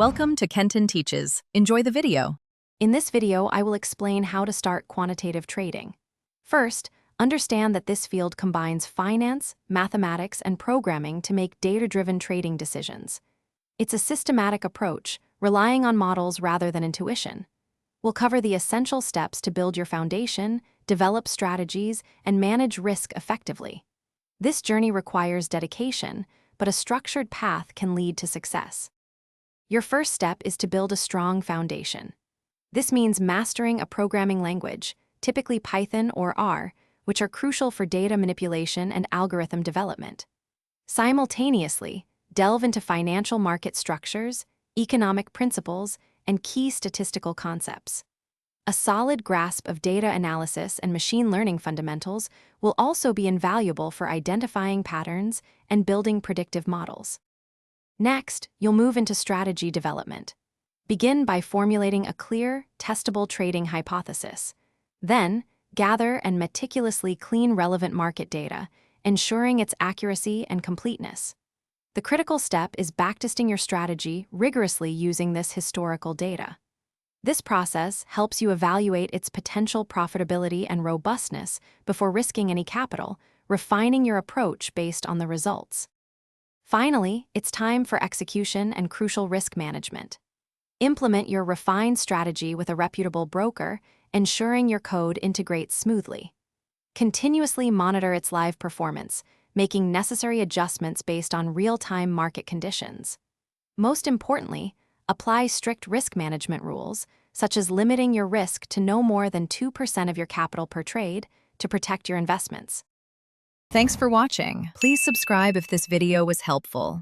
Welcome to Kenton Teaches. Enjoy the video. In this video, I will explain how to start quantitative trading. First, understand that this field combines finance, mathematics, and programming to make data-driven trading decisions. It's a systematic approach, relying on models rather than intuition. We'll cover the essential steps to build your foundation, develop strategies, and manage risk effectively. This journey requires dedication, but a structured path can lead to success. Your first step is to build a strong foundation. This means mastering a programming language, typically Python or R, which are crucial for data manipulation and algorithm development. Simultaneously, delve into financial market structures, economic principles, and key statistical concepts. A solid grasp of data analysis and machine learning fundamentals will also be invaluable for identifying patterns and building predictive models. Next, you'll move into strategy development. Begin by formulating a clear, testable trading hypothesis. Then, gather and meticulously clean relevant market data, ensuring its accuracy and completeness. The critical step is backtesting your strategy rigorously using this historical data. This process helps you evaluate its potential profitability and robustness before risking any capital, refining your approach based on the results. Finally, it's time for execution and crucial risk management. Implement your refined strategy with a reputable broker, ensuring your code integrates smoothly. Continuously monitor its live performance, making necessary adjustments based on real-time market conditions. Most importantly, apply strict risk management rules, such as limiting your risk to no more than 2% of your capital per trade to protect your investments. Thanks for watching. Please subscribe if this video was helpful.